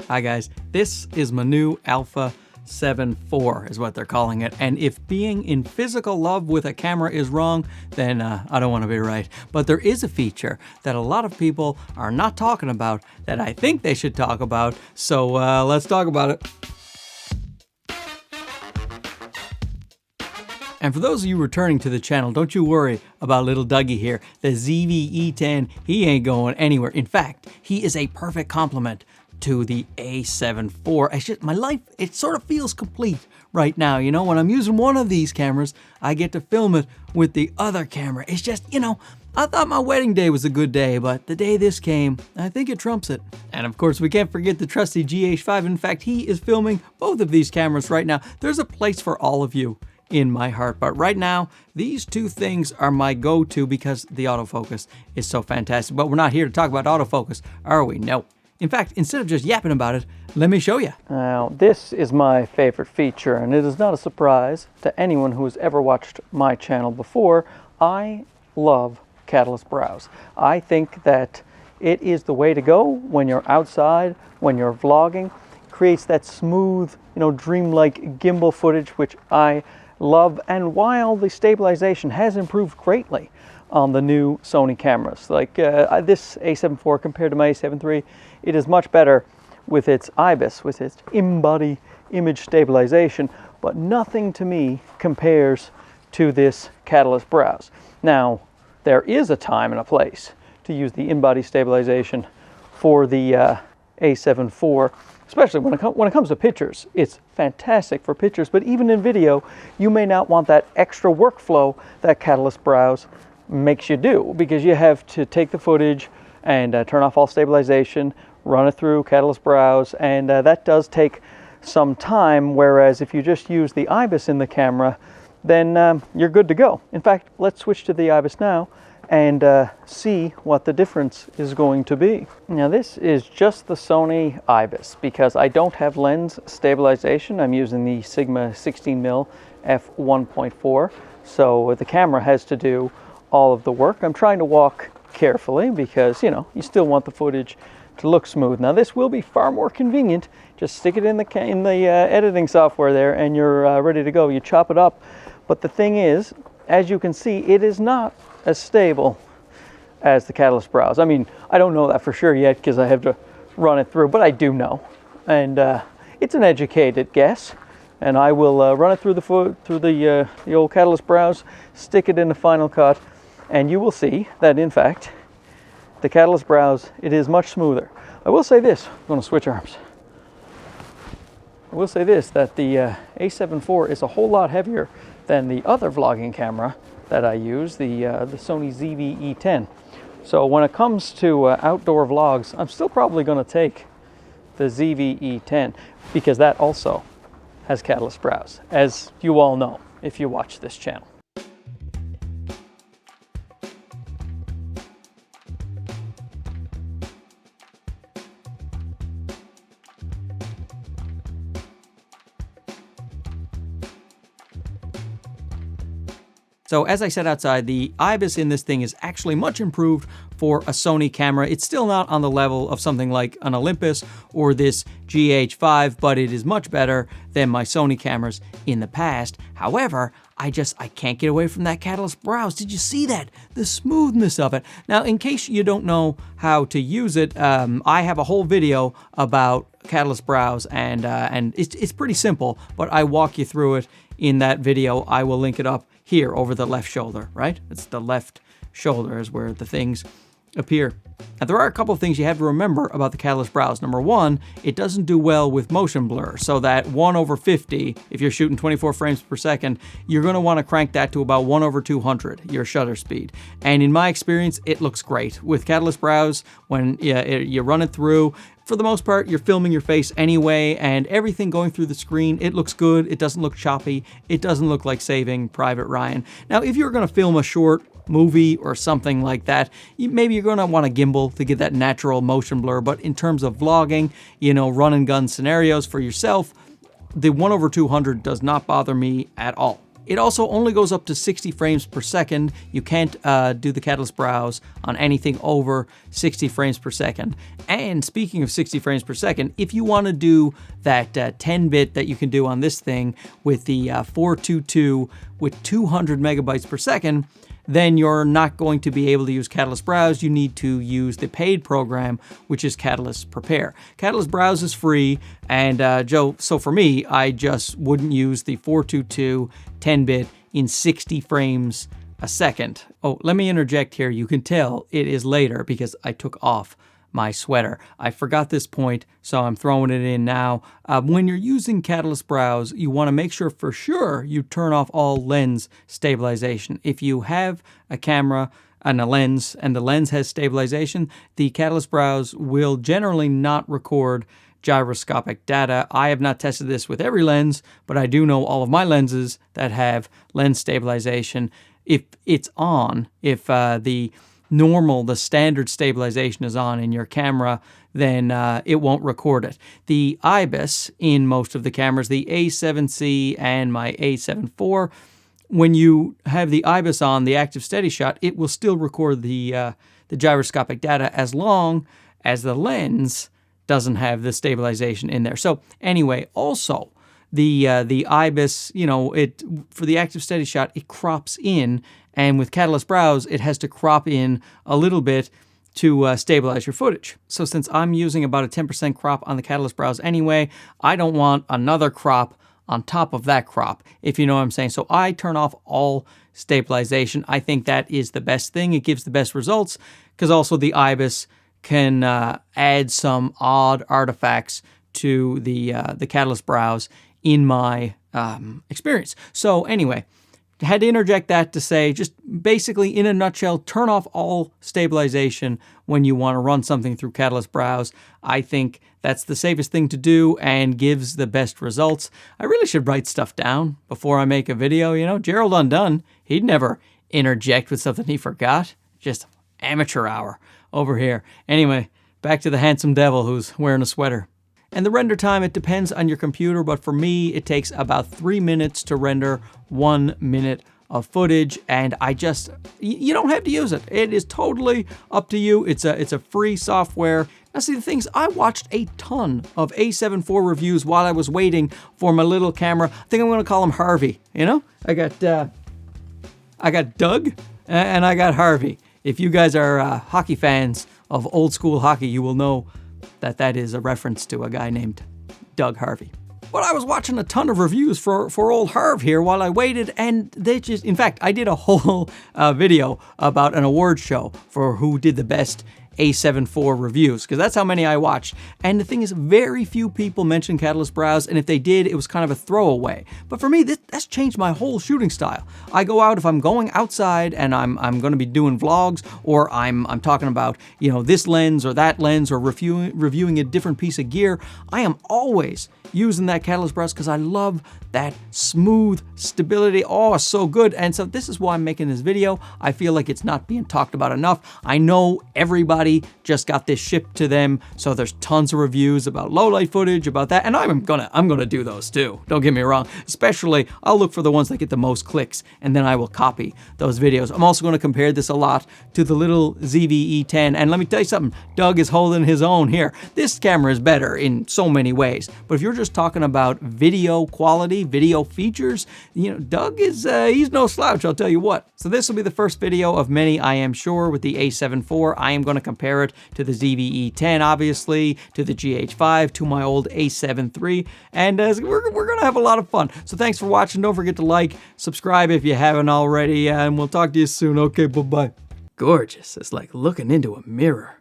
Hi guys, this is my new Alpha 7IV is what they're calling it, and if being in physical love with a camera is wrong, then I don't want to be right. But there is a feature that a lot of people are not talking about that I think they should talk about, so let's talk about it. And for those of you returning to the channel, don't you worry about little Dougie here. The ZV-E10, he ain't going anywhere. In fact, he is a perfect complement to the A7IV. It's just, my life, it sort of feels complete right now. You know, when I'm using one of these cameras, I get to film it with the other camera. It's just, you know, I thought my wedding day was a good day, but the day this came, I think it trumps it. And of course, we can't forget the trusty GH5. In fact, he is filming both of these cameras right now. There's a place for all of you in my heart, but right now these two things are my go-to because the autofocus is so fantastic. But we're not here to talk about autofocus, are we? No. In fact, instead of just yapping about it, let me show you. Now, this is my favorite feature, and it is not a surprise to anyone who has ever watched my channel before. I love Catalyst Browse. I think that it is the way to go when you're outside, when you're vlogging. It creates that smooth, you know, dreamlike gimbal footage, which I love. And while the stabilization has improved greatly on the new Sony cameras, like this A7IV compared to my A7 III, it is much better with its IBIS, with its in-body image stabilization, but nothing to me compares to this Catalyst Browse. Now, there is a time and a place to use the in-body stabilization for the A7IV, especially when it comes to pictures. It's fantastic for pictures, but even in video, you may not want that extra workflow that Catalyst Browse makes you do, because you have to take the footage and turn off all stabilization, run it through Catalyst Browse, and that does take some time, whereas if you just use the IBIS in the camera, then you're good to go. In fact, let's switch to the IBIS now and see what the difference is going to be. Now, this is just the Sony IBIS because I don't have lens stabilization. I'm using the Sigma 16mm f1.4, so the camera has to do all of the work. I'm trying to walk carefully because, you know, you still want the footage to look smooth. Now, this will be far more convenient. Just stick it in the editing software there and you're ready to go. You chop it up. But the thing is, as you can see, it is not as stable as the Catalyst Browse. I mean, I don't know that for sure yet because I have to run it through, but I do know. And it's an educated guess. And I will run it through the old Catalyst Browse, stick it in the Final Cut, and you will see that, in fact, the Catalyst Browse, it is much smoother. I will say this, I'm going to switch arms. I will say this, that the A7IV is a whole lot heavier than the other vlogging camera that I use, the Sony ZV-E10. So when it comes to outdoor vlogs, I'm still probably going to take the ZV-E10 because that also has Catalyst Browse, as you all know if you watch this channel. So as I said outside, the IBIS in this thing is actually much improved for a Sony camera. It's still not on the level of something like an Olympus or this GH5, but it is much better than my Sony cameras in the past. However, I can't get away from that Catalyst Browse. Did you see that? The smoothness of it. Now, in case you don't know how to use it, I have a whole video about Catalyst Browse, and it's pretty simple, but I walk you through it in that video. I will link it up here over the left shoulder, right? It's the left shoulder is where the things appear. Now, there are a couple of things you have to remember about the Catalyst Browse. Number one, it doesn't do well with motion blur. So that 1/50, if you're shooting 24 frames per second, you're going to want to crank that to about 1/200, your shutter speed. And in my experience, it looks great. With Catalyst Browse, when you run it through, for the most part, you're filming your face anyway, and everything going through the screen, it looks good. It doesn't look choppy. It doesn't look like Saving Private Ryan. Now, if you're going to film a short movie or something like that, maybe you're going to want a gimbal to get that natural motion blur. But in terms of vlogging, you know, run and gun scenarios for yourself, the 1/200 does not bother me at all. It also only goes up to 60 frames per second. You can't do the catalyst browse on anything over 60 frames per second. And speaking of 60 frames per second, if you want to do that 10-bit that you can do on this thing with the 422 with 200 megabytes per second, then you're not going to be able to use Catalyst Browse. You need to use the paid program, which is Catalyst Prepare. Catalyst Browse is free, and so for me, I just wouldn't use the 422 10-bit in 60 frames a second. Oh, let me interject here. You can tell it is later because I took off my sweater. I forgot this point, so I'm throwing it in now. When you're using Catalyst Browse, you want to make sure for sure you turn off all lens stabilization. If you have a camera and a lens, and the lens has stabilization, the Catalyst Browse will generally not record gyroscopic data. I have not tested this with every lens, but I do know all of my lenses that have lens stabilization. If it's on, if the standard stabilization is on in your camera, then it won't record it. The IBIS in most of the cameras, the A7C and my A7IV, when you have the IBIS on, the active steady shot, it will still record the gyroscopic data as long as the lens doesn't have the stabilization in there. So anyway, also the IBIS, for the active steady shot, it crops in. And with Catalyst Browse, it has to crop in a little bit to stabilize your footage. So since I'm using about a 10% crop on the Catalyst Browse anyway, I don't want another crop on top of that crop, if you know what I'm saying. So I turn off all stabilization. I think that is the best thing. It gives the best results because also the IBIS can add some odd artifacts to the Catalyst Browse in my experience. So anyway, had to interject that to say, just basically in a nutshell, turn off all stabilization when you want to run something through Catalyst Browse. I think that's the safest thing to do and gives the best results. I really should write stuff down before I make a video. Gerald Undone, he'd never interject with something he forgot. Just amateur hour over here. Anyway, back to the handsome devil who's wearing a sweater. And the render time, it depends on your computer, but for me, it takes about 3 minutes to render 1 minute of footage, and you don't have to use it. It is totally up to you. It's a free software. Now see, the things, I watched a ton of A7IV reviews while I was waiting for my little camera. I think I'm going to call him Harvey, I got Doug and I got Harvey. If you guys are hockey fans of old school hockey, you will know that is a reference to a guy named Doug Harvey. But I was watching a ton of reviews for old Harv here while I waited, and in fact, I did a whole video about an award show for who did the best A7IV reviews, because that's how many I watched. And the thing is, very few people mentioned Catalyst Browse, and if they did, it was kind of a throwaway. But for me, that's changed my whole shooting style. I go out, if I'm going outside and I'm going to be doing vlogs, or I'm talking about, this lens or that lens, or reviewing a different piece of gear, I am always using that Catalyst Browse because I love that smooth stability. Oh, it's so good. And so this is why I'm making this video. I feel like it's not being talked about enough. I know everybody just got this shipped to them, so there's tons of reviews about low light footage, about that, and I'm gonna do those too. Don't get me wrong. Especially, I'll look for the ones that get the most clicks, and then I will copy those videos. I'm also going to compare this a lot to the little ZV-E10, and let me tell you something. Doug is holding his own here. This camera is better in so many ways, but if you're just talking about video quality, video features, Doug is he's no slouch, I'll tell you what. So this will be the first video of many, I am sure, with the A7IV. I am going to compare it to the ZV-E10, obviously, to the GH5, to my old A7 III, and we're going to have a lot of fun. So thanks for watching. Don't forget to like, subscribe if you haven't already, and we'll talk to you soon. Okay, bye-bye. Gorgeous. It's like looking into a mirror.